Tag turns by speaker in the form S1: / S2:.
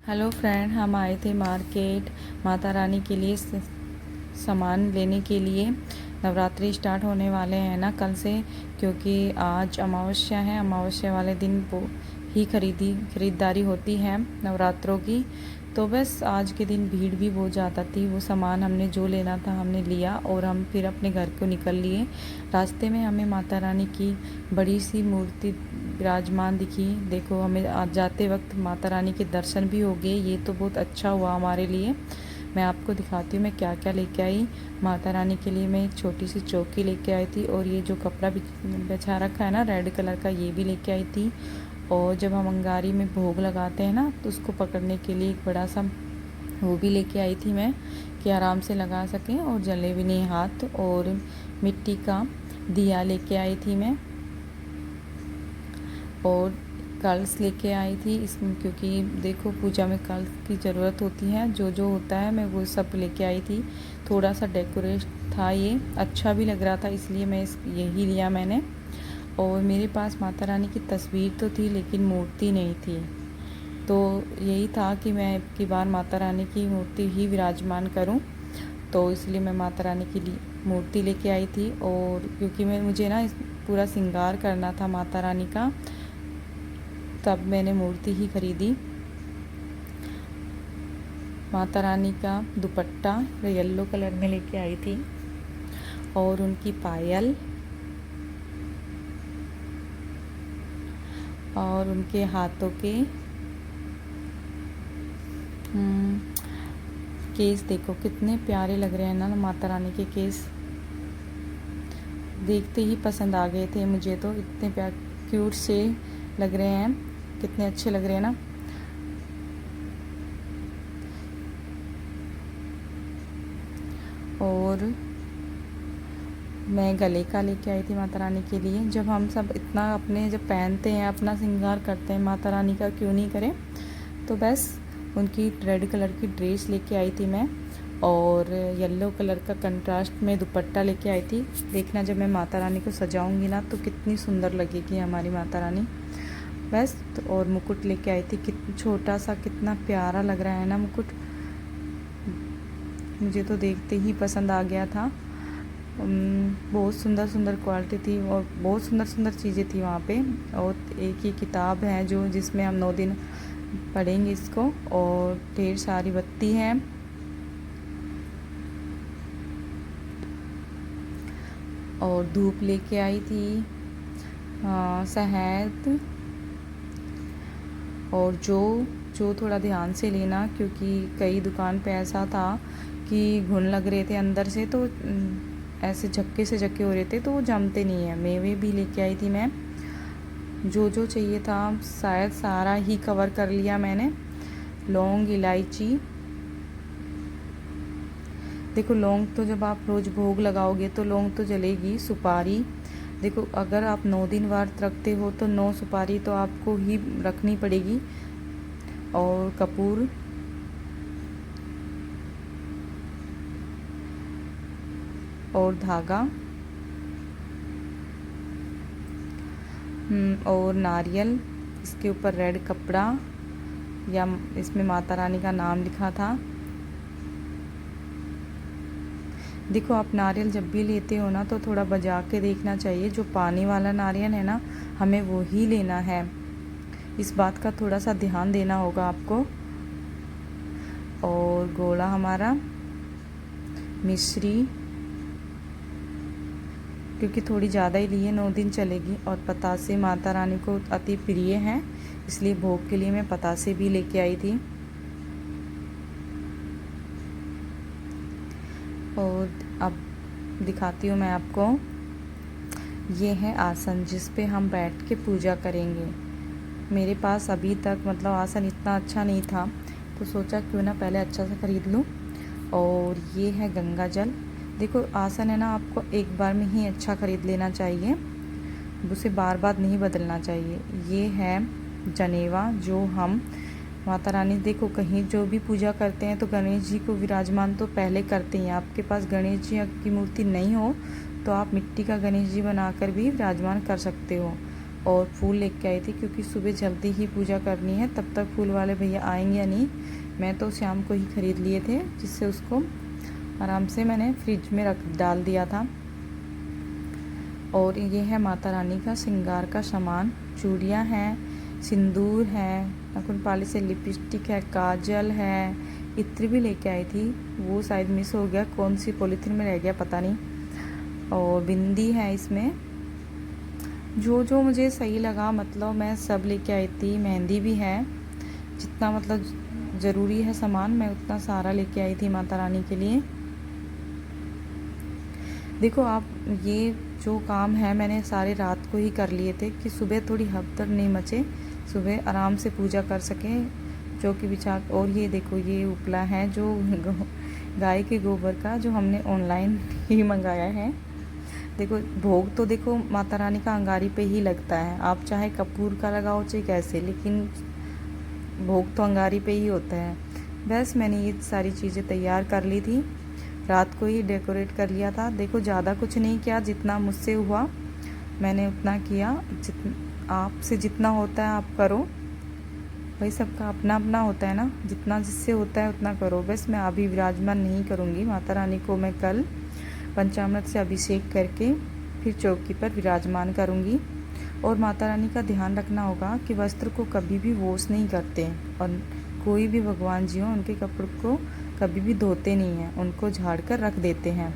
S1: Hello friend, हम आए थे मार्केट माता रानी के लिए सामान लेने के लिए। नवरात्रि स्टार्ट होने वाले हैं ना कल से, क्योंकि आज अमावस्या है। अमावस्या वाले दिन वो ही खरीदारी होती है नवरात्रों की। तो बस आज के दिन भीड़ भी बहुत ज़्यादा थी। वो सामान हमने जो लेना था हमने लिया और हम फिर अपने घर को निकल लिए। रास्ते में हमें माता रानी की बड़ी सी मूर्ति विराजमान दिखी। देखो, हमें आज जाते वक्त माता रानी के दर्शन भी हो गए। ये तो बहुत अच्छा हुआ हमारे लिए। मैं आपको दिखाती हूँ मैं क्या क्या लेके आई। माता रानी के लिए मैं एक छोटी सी चौकी लेके आई थी, और ये जो कपड़ा बिछा रखा है ना रेड कलर का, ये भी लेके आई थी। और जब हम अंगारी में भोग लगाते हैं ना, तो उसको पकड़ने के लिए एक बड़ा सा वो भी लेके आई थी मैं, कि आराम से लगा सकें और जले भी नहीं हाथ। और मिट्टी का दिया लेके आई थी मैं, और कलश लेके आई थी इसमें, क्योंकि देखो पूजा में कलश की ज़रूरत होती है। जो जो होता है मैं वो सब लेके आई थी। थोड़ा सा डेकोरेट था, ये अच्छा भी लग रहा था, इसलिए मैं यही लिया मैंने। और मेरे पास माता रानी की तस्वीर तो थी, लेकिन मूर्ति नहीं थी। तो यही था कि मैं की बार माता रानी की मूर्ति ही विराजमान करूं। तो इसलिए मैं माता रानी की मूर्ति लेके आई थी। और क्योंकि मुझे ना पूरा श्रृंगार करना था माता रानी का, तब मैंने मूर्ति ही खरीदी। माता रानी का दुपट्टा येलो कलर में लेके आई थी, और उनकी पायल, और उनके हाथों के केस देखो कितने प्यारे लग रहे हैं ना माता रानी के केस। देखते ही पसंद आ गए थे मुझे, तो इतने क्यूट से लग रहे हैं, कितने अच्छे लग रहे हैं ना। और मैं गले का लेके आई थी माता रानी के लिए। जब हम सब इतना अपने जब पहनते हैं, अपना श्रृंगार करते हैं, माता रानी का क्यों नहीं करें। तो बस उनकी रेड कलर की ड्रेस लेके आई थी मैं, और येलो कलर का कंट्रास्ट में दुपट्टा लेके आई थी। देखना जब मैं माता रानी को सजाऊंगी ना, तो कितनी सुंदर लगेगी हमारी माता रानी। बस तो और मुकुट लेके आई थी, कितना छोटा सा, कितना प्यारा लग रहा है ना मुकुट। मुझे तो देखते ही पसंद आ गया था। बहुत सुंदर सुंदर क्वालिटी थी, और बहुत सुंदर सुंदर चीज़ें थी वहाँ पे। और एक ही किताब है जो जिसमें हम 9 दिन पढ़ेंगे इसको, और ढेर सारी बत्ती है, और धूप लेके आई थी, शहद। और जो थोड़ा ध्यान से लेना, क्योंकि कई दुकान पे ऐसा था कि घुन लग रहे थे अंदर से, तो ऐसे झक्के से झक्के हो रहे थे, तो वो जमते नहीं है। मेवे भी लेके आई थी मैं, जो जो चाहिए था शायद सारा ही कवर कर लिया मैंने। लौंग, इलायची, देखो लौंग तो जब आप रोज़ भोग लगाओगे तो लौंग तो जलेगी। सुपारी, देखो अगर आप 9 दिन व्रत रखते हो तो 9 सुपारी तो आपको ही रखनी पड़ेगी। और कपूर, और धागा, और नारियल, इसके ऊपर रेड कपड़ा, या इसमें माता रानी का नाम लिखा था। देखो आप नारियल जब भी लेते हो ना, तो थोड़ा बजा के देखना चाहिए। जो पानी वाला नारियल है ना, हमें वो ही लेना है। इस बात का थोड़ा सा ध्यान देना होगा आपको। और गोला हमारा, मिश्री, क्योंकि थोड़ी ज़्यादा ही लिए, 9 दिन चलेगी। और पतासे माता रानी को अति प्रिय हैं, इसलिए भोग के लिए मैं पतासे भी लेके आई थी। और अब दिखाती हूँ मैं आपको, ये है आसन जिस पे हम बैठ के पूजा करेंगे। मेरे पास अभी तक मतलब आसन इतना अच्छा नहीं था, तो सोचा क्यों ना पहले अच्छा सा ख़रीद लूँ। और ये है गंगा जल। देखो आसन है ना, आपको एक बार में ही अच्छा ख़रीद लेना चाहिए, उसे बार बार नहीं बदलना चाहिए। ये है जनेवा, जो हम माता रानी, देखो कहीं जो भी पूजा करते हैं तो गणेश जी को विराजमान तो पहले करते हैं। आपके पास गणेश जी की मूर्ति नहीं हो तो आप मिट्टी का गणेश जी बनाकर भी विराजमान कर सकते हो। और फूल लेके आई थी, क्योंकि सुबह जल्दी ही पूजा करनी है, तब तक फूल वाले भैया आएंगे या नहीं। मैं तो शाम को ही ख़रीद लिए थे, जिससे उसको आराम से मैंने फ्रिज में डाल दिया था। और ये है माता रानी का श्रृंगार का सामान, चूड़ियाँ हैं, सिंदूर है, नाखून पालिश से लिपस्टिक है, काजल है, इत्र भी लेके आई थी, वो शायद मिस हो गया, कौन सी पॉलीथीन में रह गया पता नहीं। और बिंदी है इसमें, जो जो मुझे सही लगा मतलब मैं सब लेके आई थी। मेहंदी भी है, जितना मतलब ज़रूरी है सामान मैं उतना सारा लेके आई थी माता रानी के लिए। देखो आप, ये जो काम है मैंने सारे रात को ही कर लिए थे कि सुबह थोड़ी हफ्तर नहीं मचे, सुबह आराम से पूजा कर सकें, जो कि विचार। और ये देखो ये उपला है जो गाय के गोबर का, जो हमने ऑनलाइन ही मंगाया है। देखो भोग तो देखो माता रानी का अंगारी पे ही लगता है, आप चाहे कपूर का लगाओ चाहे कैसे, लेकिन भोग तो अंगारी पे ही होता है। बस मैंने ये सारी चीज़ें तैयार कर ली थी, रात को ही डेकोरेट कर लिया था। देखो ज़्यादा कुछ नहीं किया, जितना मुझसे हुआ मैंने उतना किया। आपसे जितना होता है आप करो, भाई सबका अपना अपना होता है ना, जितना जिससे होता है उतना करो। बस मैं अभी विराजमान नहीं करूँगी, माता रानी को मैं कल पंचामृत से अभिषेक करके फिर चौकी पर विराजमान करूँगी। और माता रानी का ध्यान रखना होगा कि वस्त्र को कभी भी वॉश नहीं करते, और कोई भी भगवान जी हो उनके कपड़ों को कभी भी धोते नहीं हैं, उनको झाड़ कर रख देते हैं।